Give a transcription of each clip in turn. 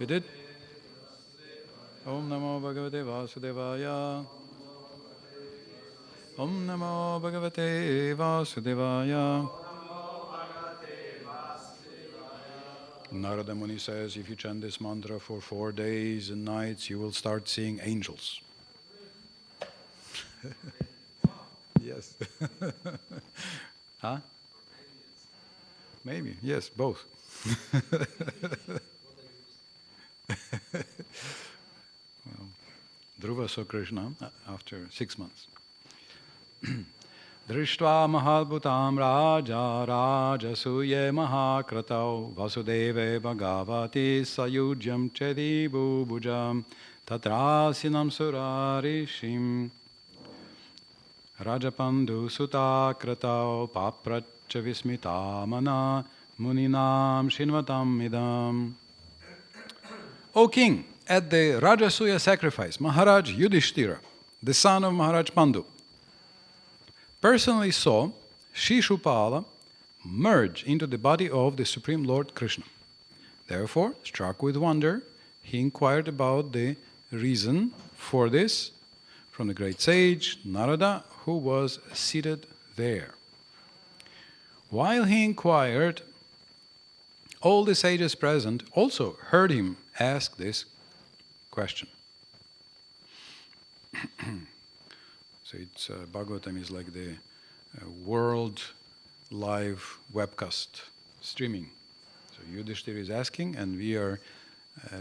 You did? Om Namo Bhagavate Vasudevaya. Om Namo Bhagavate Vasudevaya. Narada Muni says, if you chant this mantra for 4 days and nights, you will start seeing angels. Yes. Huh? Maybe, yes, both. Well, Dhruva saw Krishna after 6 months. Drishtva mahalbhutam raja rajasuye mahakratau vasudeve bhagavati sayujyam chedi bubujam tatrasinam surarishim rajapandu sutakratau papracha vismitamana muninam shinvatam idam. O king, at the Rajasuya sacrifice, Maharaj Yudhishthira, the son of Maharaj Pandu, personally saw Shishupala merge into the body of the Supreme Lord Krishna. Therefore, struck with wonder, he inquired about the reason for this from the great sage Narada, who was seated there. While he inquired, all the sages present also heard him ask this question. So it's Bhagavatam is like the world live webcast streaming. So Yudhishthira is asking, and we are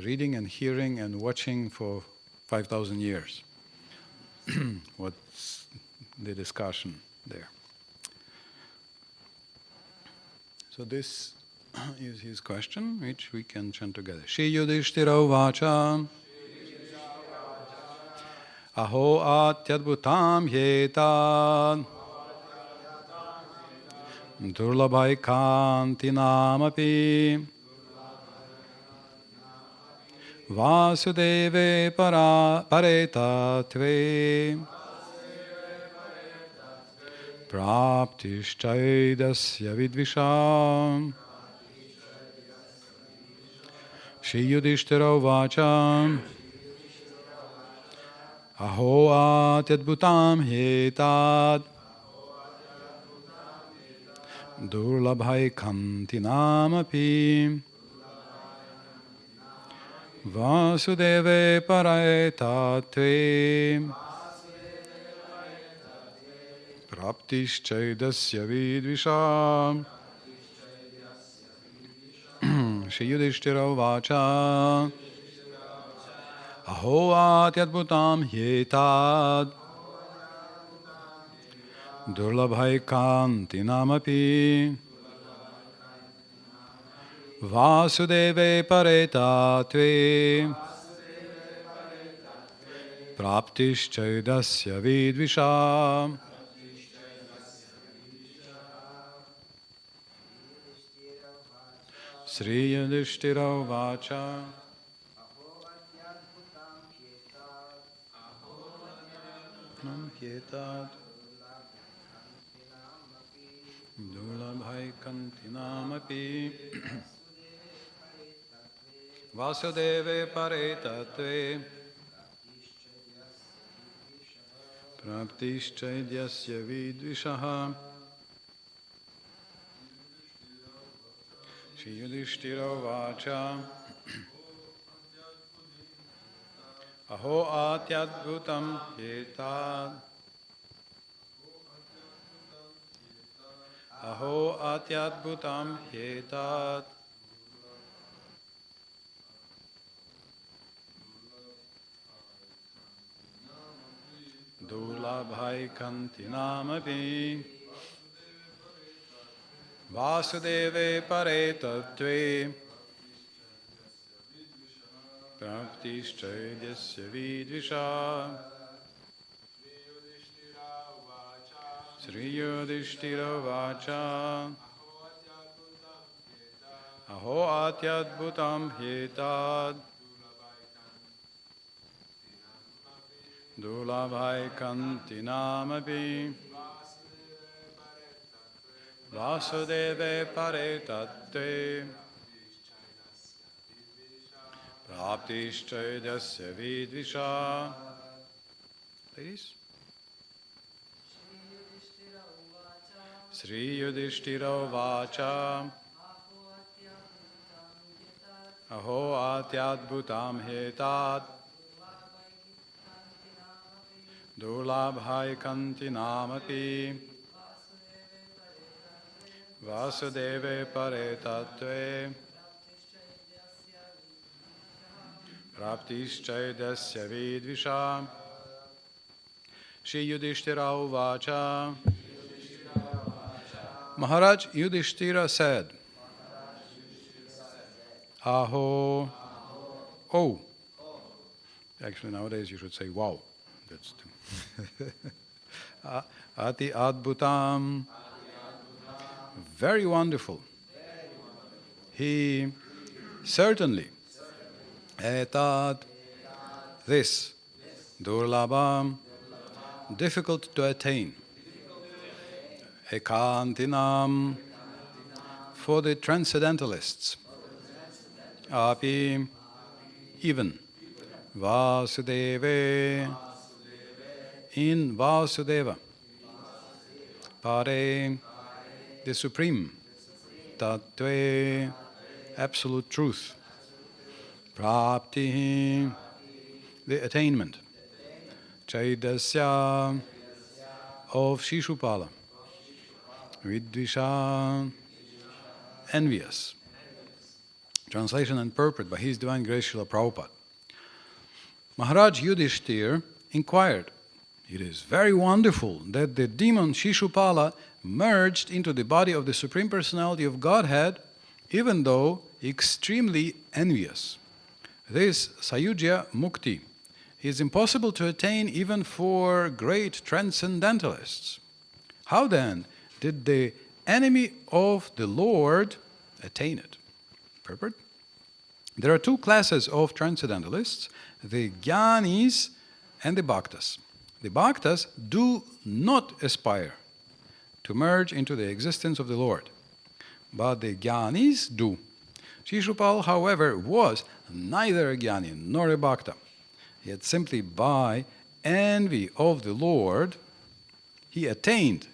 reading and hearing and watching for 5,000 years. What's the discussion there? So this is his question, which we can chant together. Shri Yudhishthira Vacha Aho atyadbhutam yetad durlabhai kantinamapi vasudeve paretatve praptishchaidasya vidvisham. Shri Yudhishthira Vacha Aho atyadbhutam hetad durlabhai kantinamapi vasudeve paretatve praptishchaidasya vidvisham. Shri Yudhishthira Vacha Aho atyadbhutam yetad durlabhai kantinamapi vasudeve paretatve praptishchaidasya vidvisham. Sri Yudhishthira Vacha Yetad durlabhai kantinamapi vasudeve paretatve praptishchaidasya vidvishaha. Shri Yudhishthira Vacha Aho atyadbhutam yetad Aho atyadbhutam yetad durlabhai kantinamapi vasudeve paretatve praptishchaidasya vidvisha. Sri Yudhishthira Vacha Aho atyadbhutam yetad durlabhai kantinamapi vasudeve paretatve Praptishchaydasya vidvisha. Ladies? Sri Yudhishthira Vacha Aho Atyadbhutam Hetat Durlabhai Kanti Namapi Vasudeve Pare Tattve Praptishchaydasya vidvisha. Shri Yudhishthira Vacha. Maharaj Yudhishthira said, Aho, oh. Actually, nowadays you should say, wow. That's too. Ati Adbhutam. Very wonderful. He certainly. Etat. This. Durlabham. Difficult to attain. Ekantinam. For the transcendentalists. Api. Even. Vasudeve. In Vasudeva. Pare. The Supreme. Tattve. Absolute truth. Prapti. The attainment. Chaidasya. Of Shishupala. Vidvisha. Envious. Translation and purport by His Divine Grace Srila Prabhupada. Maharaj Yudhishthir inquired, it is very wonderful that the demon Shishupala merged into the body of the Supreme Personality of Godhead, even though extremely envious. This Sayujya Mukti is impossible to attain even for great transcendentalists. How then did the enemy of the Lord attain it? Purport. There are two classes of transcendentalists, the Jnanis and the Bhaktas. The Bhaktas do not aspire to merge into the existence of the Lord, but the Jnanis do. Shishupal, however, was neither a Jnani nor a Bhakta. Yet simply by envy of the Lord, he attained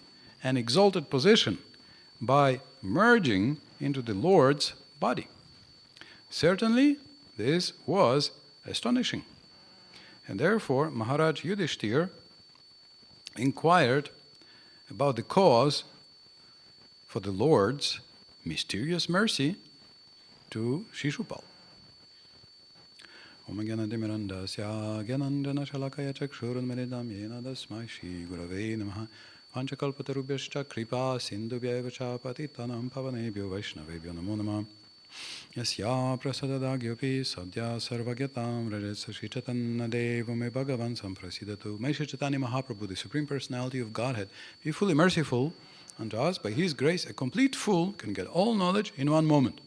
an exalted position by merging into the Lord's body. Certainly, this was astonishing. And therefore, Maharaj Yudhishthir inquired about the cause for the Lord's mysterious mercy to Shishupal. Om Gyanadimirandasya Gyanandana Shalakaya Chakshurunmeridam Yena Dasmai Shri Gurave Namaha Vanchakalpatarubhyascha Kripa Sindhubhyaiva Cha Patitanam Pavanebhyo Vaishnavebhyo Namo Namah Yasya Prasadadagyopi Sadhya Sarvagyatam Rajetsa Shri Chaitanya Devame Bhagavan Samprasidatu. May Shri Chaitanya Mahaprabhu, the Supreme Personality of Godhead, be fully merciful unto us. By His grace, a complete fool can get all knowledge in one moment.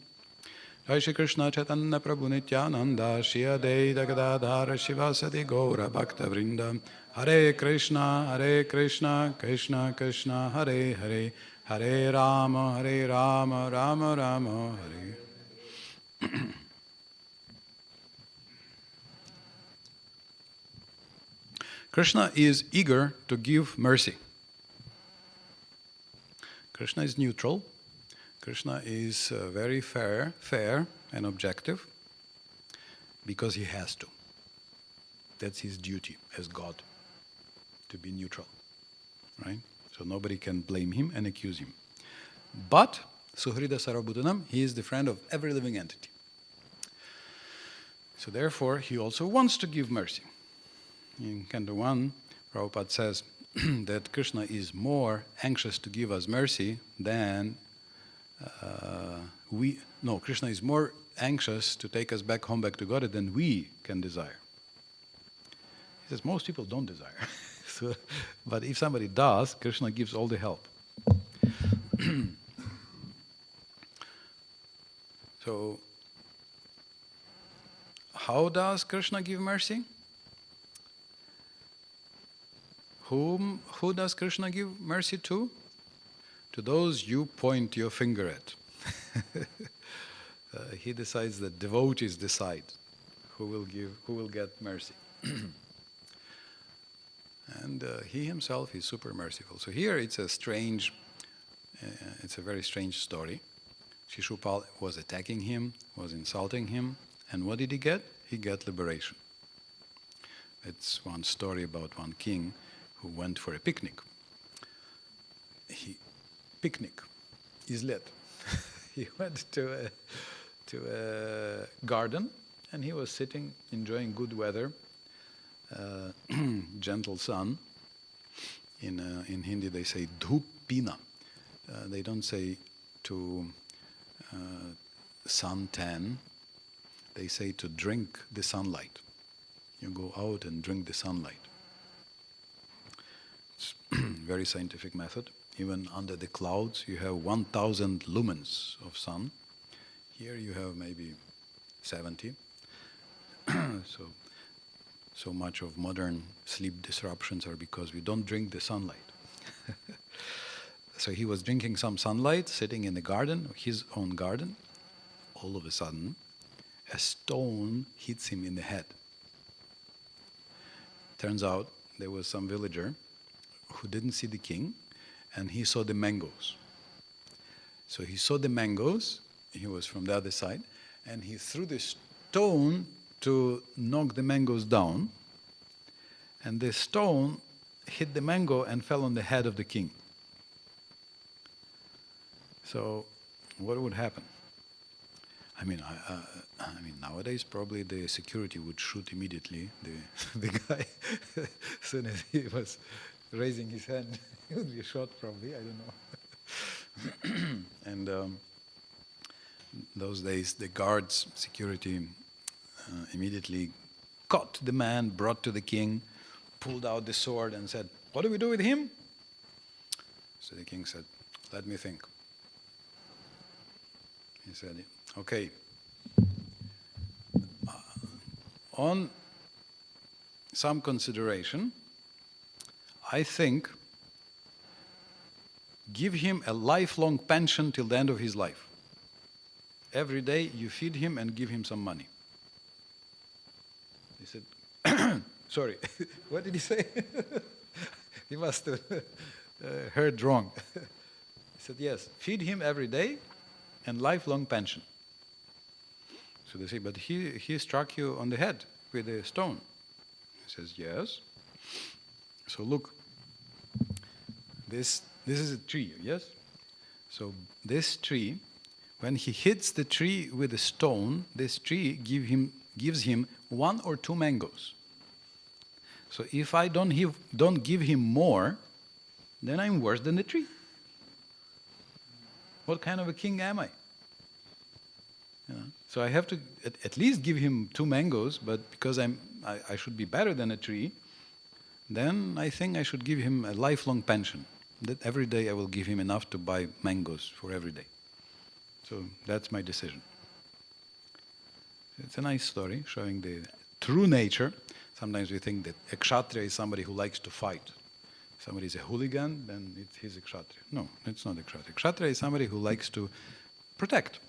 Jai Shri Krishna Chaitanya Prabhu Nityananda Shri Advaita Gadadhara Shivasati Gaura Bhakta Vrinda. Hare Krishna, Krishna Krishna, Hare Hare, Hare Rama, Rama Rama, Hare. Krishna is eager to give mercy. Krishna is neutral. Krishna is very fair and objective because he has to. That's his duty as God, to be neutral, right? So nobody can blame him and accuse him. But Suhrida Sarvabhutanam, he is the friend of every living entity. So therefore, he also wants to give mercy. In Canto 1, Prabhupada says that Krishna is more anxious to give us mercy than Krishna is more anxious to take us back home, back to God than we can desire. He says most people don't desire. But if somebody does, Krishna gives all the help. So, how does Krishna give mercy? Who does Krishna give mercy to? To those you point your finger at. He decides that devotees decide who will get mercy. And he himself is super merciful. So here it's a very strange story. Shishupal was attacking him, was insulting him, and what did he get? He got liberation. It's one story about one king who went for a picnic. Picnic is lit. He went to a garden, and he was sitting, enjoying good weather, gentle sun. In Hindi they say dhup pina. They don't say to suntan. They say to drink the sunlight. You go out and drink the sunlight. It's very scientific method. Even under the clouds you have 1,000 lumens of sun. Here you have maybe 70. So much of modern sleep disruptions are because we don't drink the sunlight. So he was drinking some sunlight, sitting in the garden, his own garden. All of a sudden, a stone hits him in the head. Turns out there was some villager who didn't see the king, and he saw the mangoes. So he saw the mangoes, he was from the other side, and he threw the stone to knock the mangoes down, and the stone hit the mango and fell on the head of the king. So what would happen? I mean, nowadays probably the security would shoot immediately the guy as soon as he was raising his hand. He would be shot probably, I don't know. And those days the guards, security, immediately caught the man, brought to the king, pulled out the sword and said, "What do we do with him?" So the king said, "Let me think." He said, "Okay, on some consideration, I think give him a lifelong pension till the end of his life. Every day you feed him and give him some money." He said, "Sorry, what did he say?" He must have heard wrong. He said, "Yes, feed him every day and lifelong pension." So they say, "But he struck you on the head with a stone." He says, "Yes." So look, this is a tree, yes? So this tree, when he hits the tree with a stone, this tree gives him 1 or 2 mangoes. So if I don't give him more, then I'm worse than the tree. What kind of a king am I? You know? So I have to at least give him 2 mangoes, but because I should be better than a tree, then I think I should give him a lifelong pension. That every day I will give him enough to buy mangoes for every day. So that's my decision. It's a nice story showing the true nature. Sometimes we think that a kshatriya is somebody who likes to fight. If somebody is a hooligan, then he's a kshatriya. No, it's not a kshatriya. Kshatriya is somebody who likes to protect.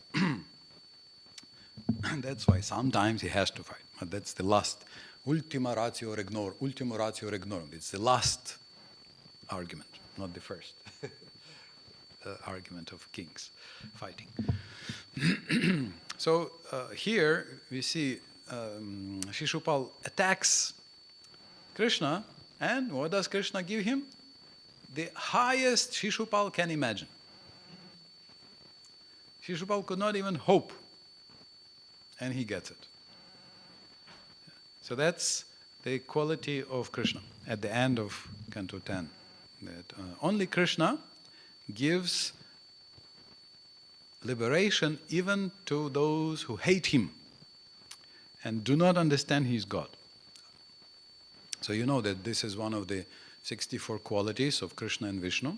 And that's why sometimes he has to fight. But that's the last. Ultima ratio regnorum. Ultima ratio regnorum. It's the last argument, not the first argument of kings fighting. So here we see Shishupal attacks Krishna, and what does Krishna give him? The highest Shishupal can imagine. Shishupal could not even hope, and he gets it. So that's the quality of Krishna at the end of Canto 10. That only Krishna gives liberation even to those who hate him and do not understand he is God. So you know that this is one of the 64 qualities of Krishna and Vishnu.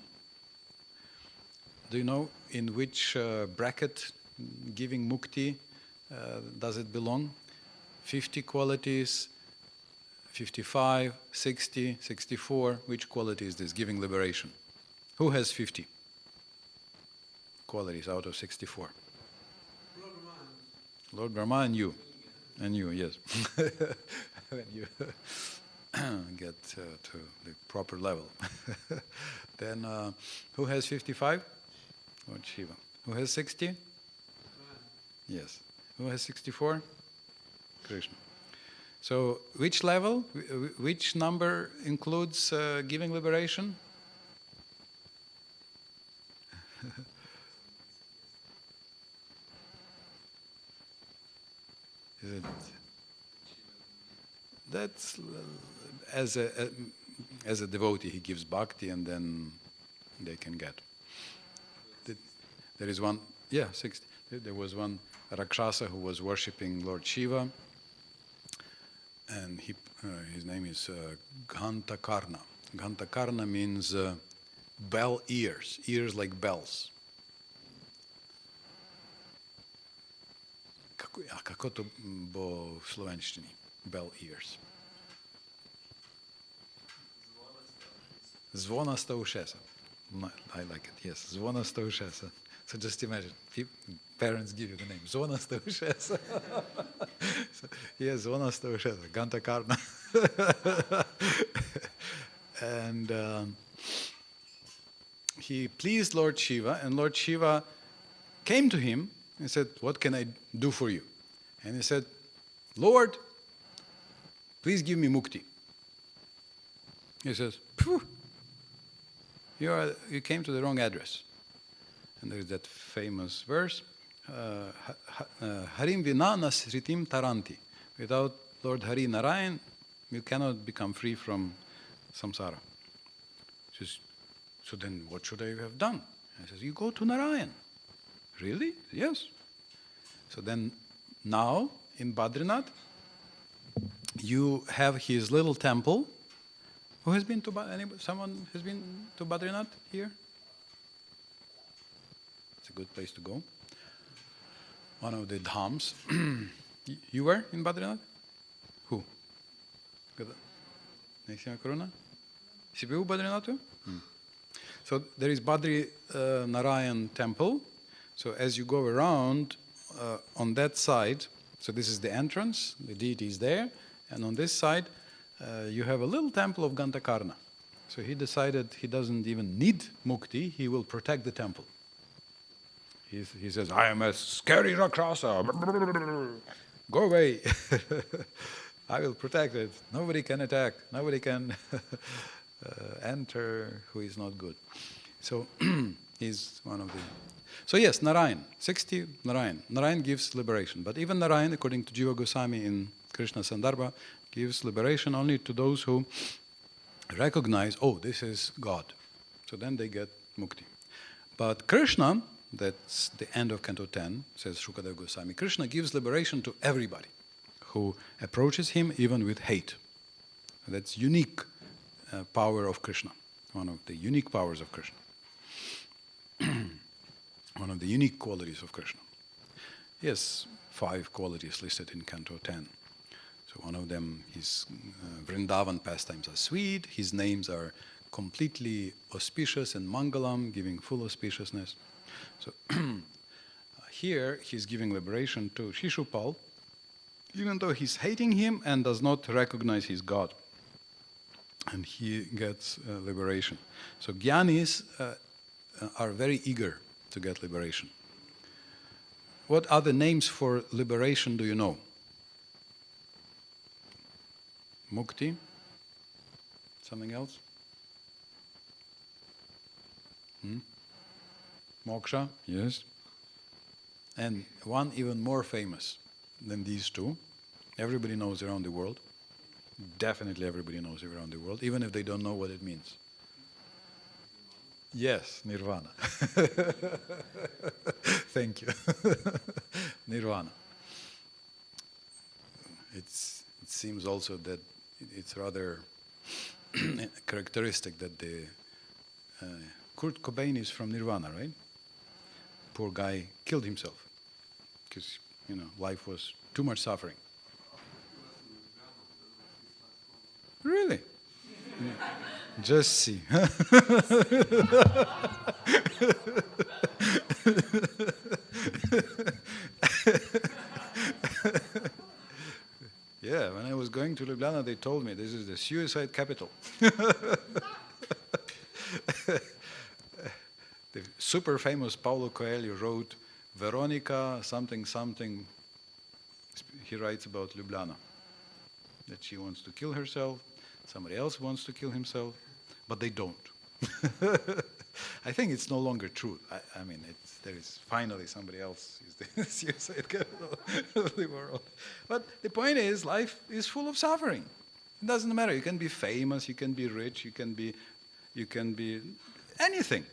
Do you know in which bracket giving mukti does it belong? 50 qualities, 55, 60, 64. Which quality is this, giving liberation? Who has 50 qualities out of 64? Lord Brahma. Lord Brahma and you. And you, yes. When you get to the proper level. Then, who has 55? Lord Shiva. Who has 60? Yes. Who has 64? Krishna. So, which level, which number includes giving liberation? Is it? That's as a devotee, he gives bhakti, and then they can get. There is one, yeah, 60. There was one Rakshasa who was worshipping Lord Shiva, and his name is Ghantakarna. Ghantakarna means bell ears, ears like bells. Kako to bo v slovenštini? Bell ears. Zvonasta ušesa. I like it, yes. Zvonasta ušesa. So just imagine, parents give you the name. Zvonasta ušesa. So, yes, Zvonasta ušesa. Ghantakarna. And he pleased Lord Shiva, and Lord Shiva came to him and said, "What can I do for you?" And he said, "Lord, please give me mukti." He says, "Phew, you came to the wrong address." And there is that famous verse, Harim vina nasritim taranti. Without Lord Hari Narayan, you cannot become free from samsara. He says, "So then what should I have done?" And he says, "You go to Narayan." Really? Yes. So then now in Badrinath, you have his little temple. Who has been to someone has been to Badrinath here? It's a good place to go. One of the dhams. You were in Badrinath? Who? Nexima Karuna? Si bил Badrinathu? So there is Badri Narayan temple. So as you go around on that side, so this is the entrance, the deity is there, and on this side you have a little temple of Ghantakarna. So he decided he doesn't even need mukti, he will protect the temple. He says, "I am a scary Rakshasa, go away, I will protect it, nobody can attack, nobody can enter who is not good." So he's one of the... So yes, Narayan, 60, Narayan. Narayan gives liberation. But even Narayan, according to Jiva Goswami in Krishna Sandarbha, gives liberation only to those who recognize, oh, this is God. So then they get mukti. But Krishna, that's the end of Canto 10, says Shukadeva Goswami, Krishna gives liberation to everybody who approaches him even with hate. That's unique power of Krishna, one of the unique powers of Krishna. One of the unique qualities of Krishna. Yes, 5 qualities listed in Canto 10. So one of them, his Vrindavan pastimes are sweet, his names are completely auspicious and mangalam, giving full auspiciousness. So here he's giving liberation to Shishupal, even though he's hating him and does not recognize his God. And he gets liberation. So Gyanis are very eager to get liberation. What other names for liberation do you know? Mukti? Something else? Moksha? Yes. And one even more famous than these two, everybody knows around the world. Definitely everybody knows around the world, even if they don't know what it means. Yes, Nirvana. Thank you. Nirvana. It seems also that it's rather characteristic that the Kurt Cobain is from Nirvana, right? Poor guy killed himself because life was too much suffering. Really? Just see. when I was going to Ljubljana, they told me this is the suicide capital. The super famous Paulo Coelho wrote Veronica something something. He writes about Ljubljana, that she wants to kill herself, somebody else wants to kill himself, but they don't. I think it's no longer true. I mean, there is finally somebody else is the suicide capital of the world. But the point is, life is full of suffering. It doesn't matter. You can be famous, you can be rich, you can be anything.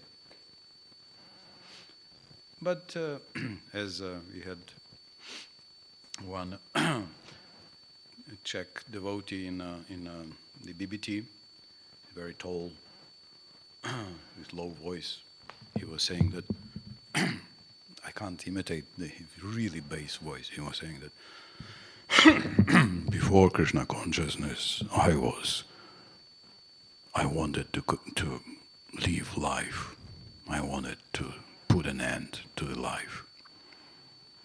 But as we had one Czech devotee in the BBT, very tall, with low voice, he was saying that I can't imitate the really bass voice. He was saying that before Krishna consciousness, I wanted to live life. I wanted to put an end to the life.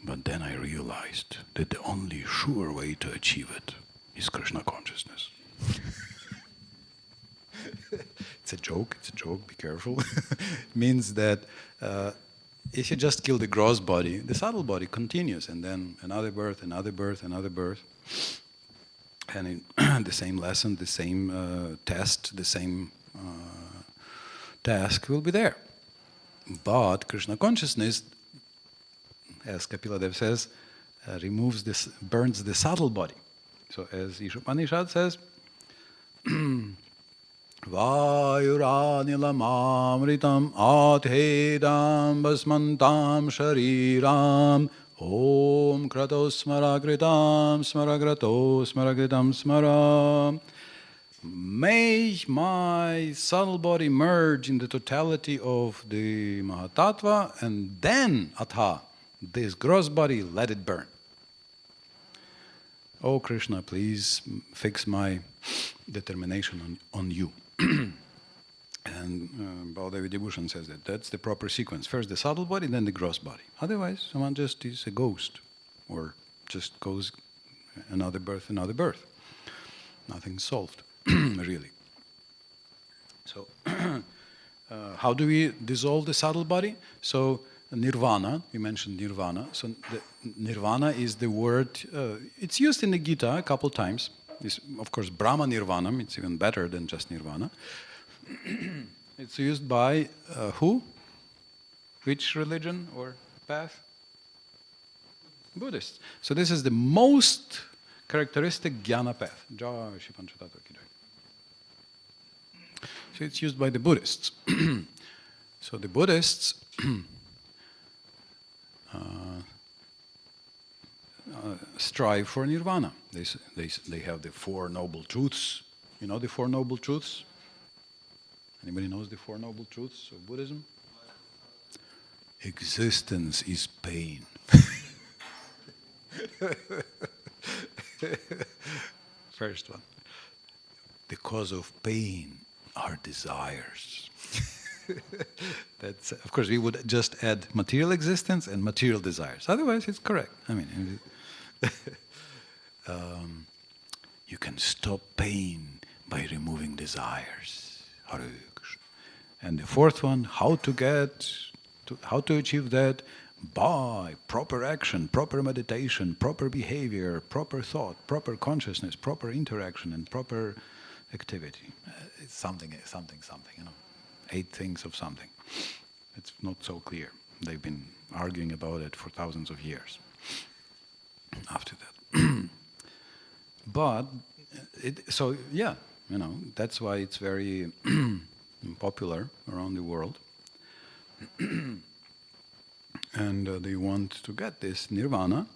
But then I realized that the only sure way to achieve it is Krishna consciousness. It's a joke, be careful. It means that if you just kill the gross body, the subtle body continues, and then another birth, another birth, another birth. And the same lesson, the same test, the same task will be there. But Krishna consciousness, as Kapila Dev says, burns the subtle body. So as Ishopanishad says, Vayuranilamamritam athedam basmantam shariram Om kratos smaragritam smaragratam smara. Make my subtle body merge in the totality of the Mahatattva, and then atha, this gross body, let it burn. Oh Krishna, please fix my determination on you. And Baladevi Dibhushan says that that's the proper sequence. First the subtle body, then the gross body. Otherwise, someone just is a ghost, or just goes another birth. Nothing solved, really. So, how do we dissolve the subtle body? So, nirvana, you mentioned nirvana. So, nirvana is the word, it's used in the Gita a couple times. It's, of course, Brahma Nirvanam, it's even better than just nirvana. It's used by who? Which religion or path? Buddhists. So this is the most characteristic jnana path. So it's used by the Buddhists. So the Buddhists strive for nirvana. They have the Four Noble Truths. You know the Four Noble Truths? Anybody knows the Four Noble Truths of Buddhism? Existence is pain. First one. The cause of pain are desires. That's, of course, we would just add material existence and material desires. Otherwise, it's correct. I mean, you can stop pain by removing desires. And the fourth one, how to achieve that? By proper action, proper meditation, proper behavior, proper thought, proper consciousness, proper interaction, and proper activity. It's something, you know. 8 things of something. It's not so clear. They've been arguing about it for thousands of years after that. But, so yeah, you know, that's why it's very popular around the world. And they want to get this nirvana,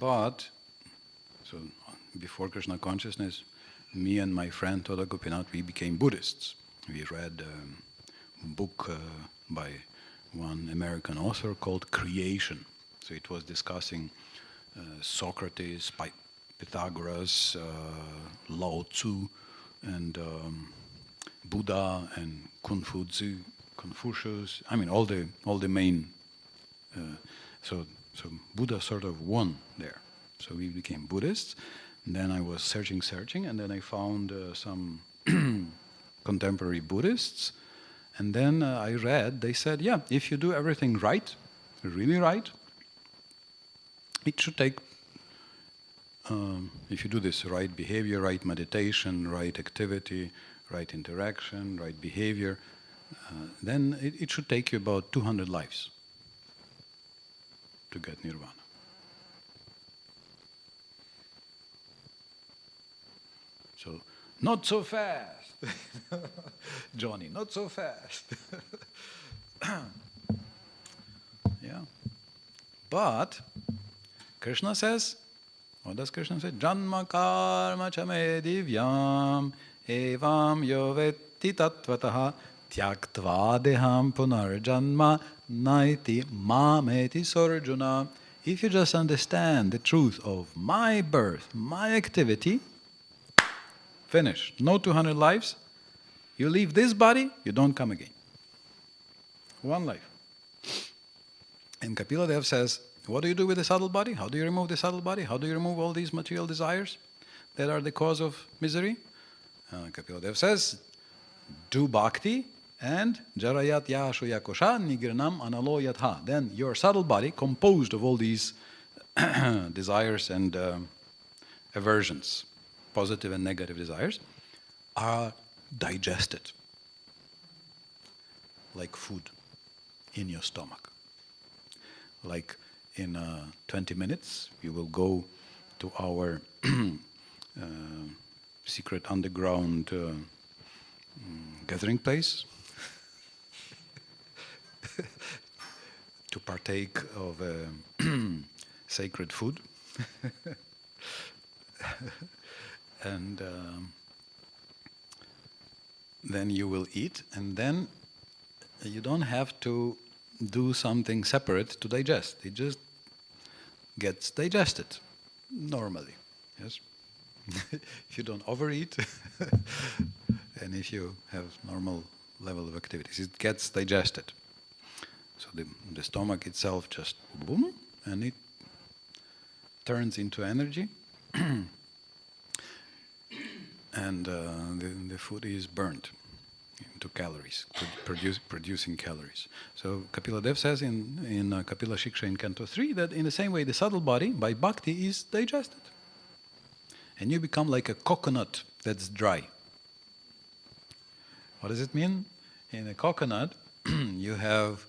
but, so before Krishna consciousness, me and my friend Toda Gopinath, we became Buddhists. We read a book by one American author called Creation. So it was discussing Socrates, Pythagoras, Lao Tzu, and Buddha, and Confucius. I mean, all the main. So Buddha sort of won there. So we became Buddhists. And then I was searching, and then I found some contemporary Buddhists. And then I read, they said, yeah, if you do everything right, really right, it should take, if you do this right behavior, right meditation, right activity, right interaction, right behavior, then it should take you about 200 lives to get nirvana. So, not so fast, Johnny, not so fast. Yeah. But Krishna says, what does Krishna say? Janma karma chame divyam evam yovetti tattvataha tyaktva deham punarjanma naiti mameti sorjuna. If you just understand the truth of my birth, my activity, finish. No 200 lives. You leave this body, you don't come again. One life. And Kapila Dev says, what do you do with the subtle body? How do you remove the subtle body? How do you remove all these material desires that are the cause of misery? Kapila Dev says, do bhakti and jarayat yashu yakosha nigranam analo yatha. Then your subtle body, composed of all these desires and aversions, positive and negative desires, are digested like food in your stomach. Like in 20 minutes, you will go to our secret underground gathering place to partake of sacred food. And then you will eat, and then you don't have to do something separate to digest. It just gets digested normally. Yes, if you don't overeat, and if you have normal level of activities, it gets digested. So the stomach itself just boom, and it turns into energy. And the food is burnt into calories, producing calories. So Kapila Dev says in Kapila Shiksha in Canto 3 that in the same way the subtle body, by bhakti, is digested. And you become like a coconut that's dry. What does it mean? In a coconut, you have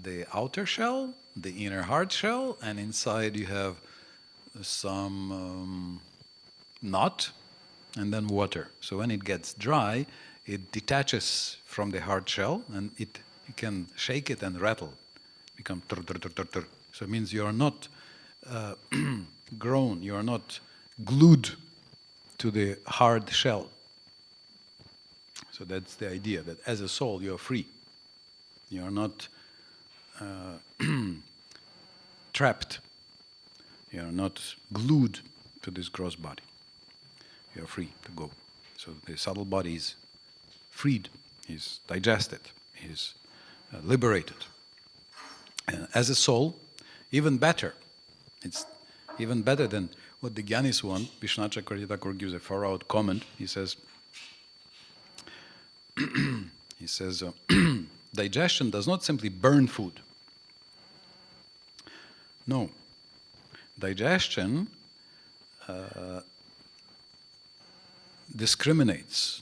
the outer shell, the inner hard shell, and inside you have some nut, and then water. So when it gets dry, it detaches from the hard shell, and you can shake it and rattle, become tur, tur, tur, tur, tur. So it means you are not grown, you are not glued to the hard shell. So that's the idea, that as a soul you are free. You are not trapped. You are not glued to this gross body. You are free to go. So the subtle body is freed, is digested, is liberated. And as a soul, even better. It's even better than what the Gyanis want. Vishwanath Chakravarti Thakur gives a far-out comment. He says, digestion does not simply burn food. No. Digestion discriminates.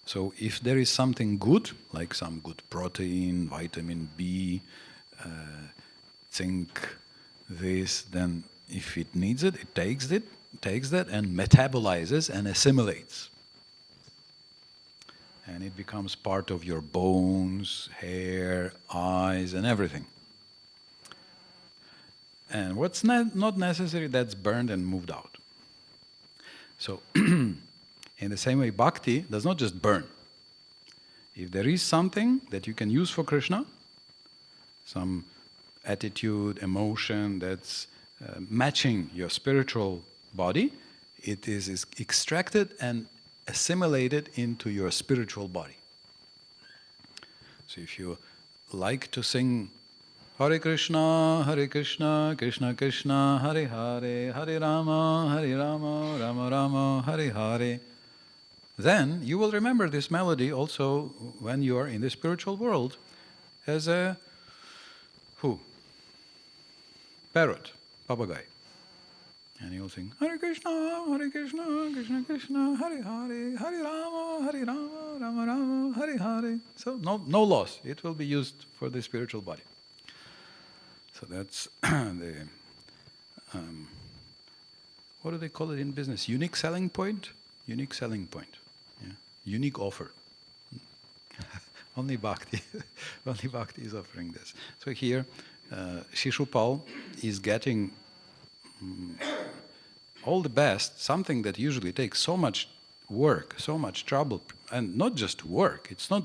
So if there is something good, like some good protein, vitamin B, zinc, this, then if it needs it, it takes that and metabolizes and assimilates. And it becomes part of your bones, hair, eyes, and everything. And what's not necessary, that's burned and moved out. So, in the same way, bhakti does not just burn. If there is something that you can use for Krishna, some attitude, emotion that's matching your spiritual body, it is extracted and assimilated into your spiritual body. So if you like to sing Hare Krishna, Krishna Krishna, Hare Hare, Hare Rama, Rama Rama, Hare Hare. Then you will remember this melody also when you are in the spiritual world as a parrot, papagay. And you'll sing Hare Krishna, Krishna Krishna, Hare Hare, Hare Rama, Rama Rama, Hare Hare. So no loss. It will be used for the spiritual body. So that's the what do they call it in business? Unique selling point. Unique selling point. Yeah. Unique offer. Only Bhakti, only Bhakti is offering this. So here, Shishupal is getting all the best, something that usually takes so much work, so much trouble, and not just work, it's not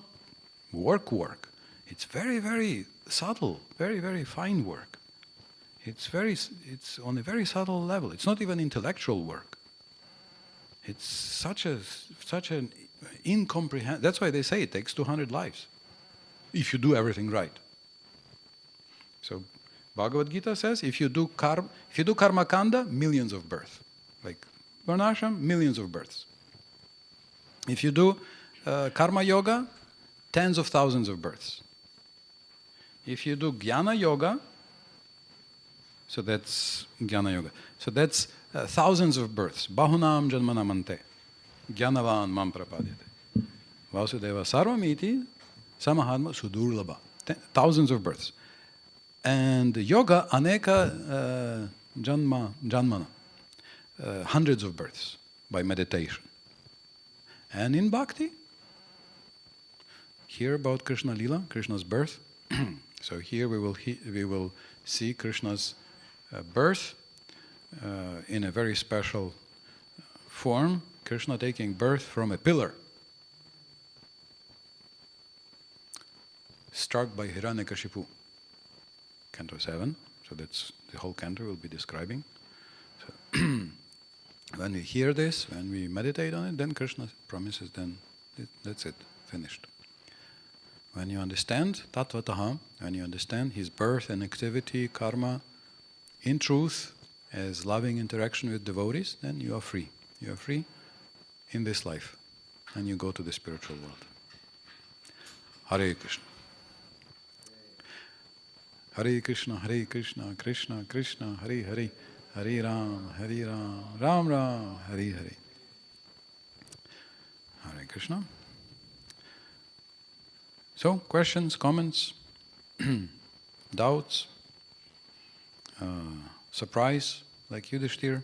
work. It's very, very subtle, very, very fine work. It's on a very subtle level. It's not even intellectual work. It's such an incomprehensible. That's why they say it takes 200 lives, if you do everything right. So Bhagavad Gita says, if you do karma kanda, millions of births. Like Varnashram, millions of births. If you do karma yoga, tens of thousands of births. If you do jnana yoga, so that's jnana yoga. So that's thousands of births. Bahunam janmanamante. Jnanavan mam prapadyate. Vasudeva sarvamiti samahatma sudurlabha. Thousands of births. And yoga aneka janmana. Hundreds of births by meditation. And in bhakti, hear about Krishna Lila, Krishna's birth. So here we will see Krishna's birth in a very special form. Krishna taking birth from a pillar, struck by Hiranyakashipu. Canto 7. So that's the whole canto we'll be describing. So when we hear this, when we meditate on it, then Krishna promises, then that's it, finished. When you understand tattvataha, when you understand his birth and activity, karma, in truth, as loving interaction with devotees, then you are free. You are free in this life, and you go to the spiritual world. Hare Krishna. Hare Krishna, Krishna Krishna, Hare Hare, Hare Ram, Ram Ram, Hare Hare. Hare Krishna. So, questions, comments, doubts, surprise, like Yudhishthir?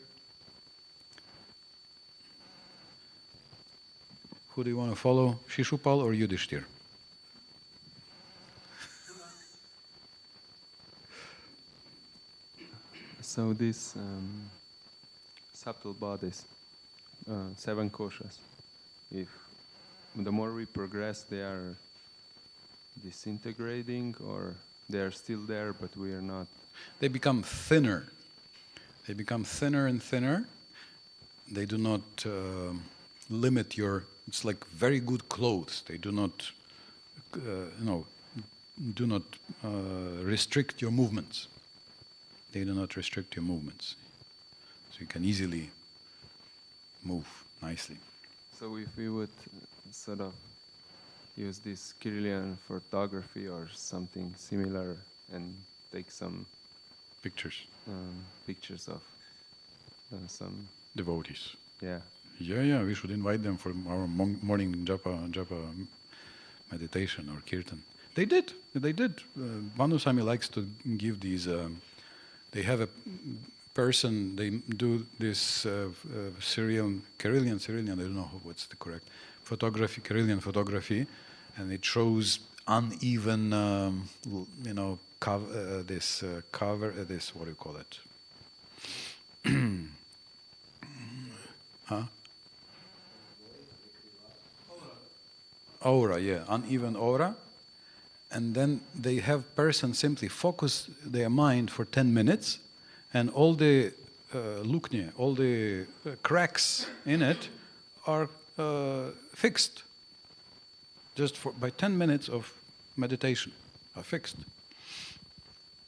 Who do you want to follow, Shishupal or Yudhishthir? So these subtle bodies, 7 koshas, if the more we progress, they are disintegrating, or they are still there, but we are not? They become thinner. They become thinner and thinner. They do not limit your. It's like very good clothes. They do not, do not restrict your movements. They do not restrict your movements, so you can easily move nicely. So if we would sort of use this Kirlian photography or something similar and take some pictures of some devotees. Yeah. Yeah. We should invite them for our morning japa meditation or kirtan. They did. Manusami likes to give these. They have a person. They do this Karelian. I don't know what's the correct photography. Karelian photography. And it shows uneven, this what do you call it? Aura, yeah, uneven aura. And then they have person simply focus their mind for 10 minutes, and all the luknye, all the cracks in it are fixed. Just by 10 minutes of meditation are fixed.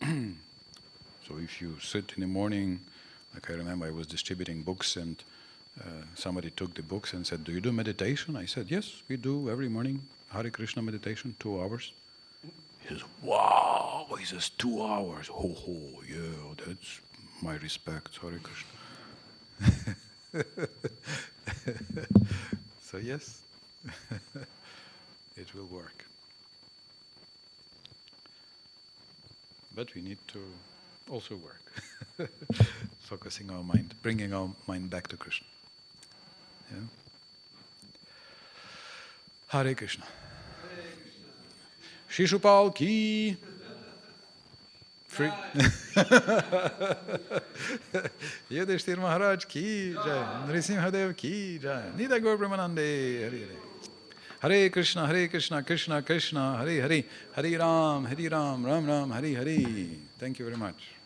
So if you sit in the morning, like I remember I was distributing books and somebody took the books and said, "Do you do meditation?" I said, "Yes, we do every morning, Hare Krishna meditation, 2 hours." He says, "Wow!" He says, 2 hours. Ho ho, yeah, that's my respect, Hare Krishna. So yes, it will work. But we need to also work. Focusing our mind, bringing our mind back to Krishna. Yeah? Hare Krishna. Shishupal ki. Free. Yudhishthir Maharaj ki jai. Nrisimhadev ki jai. Nida Gaur Brahmanande. Hare Hare. Hare Krishna, Krishna Krishna, Hare Hare, Hare Ram, Ram Ram, Hare Hare. Thank you very much.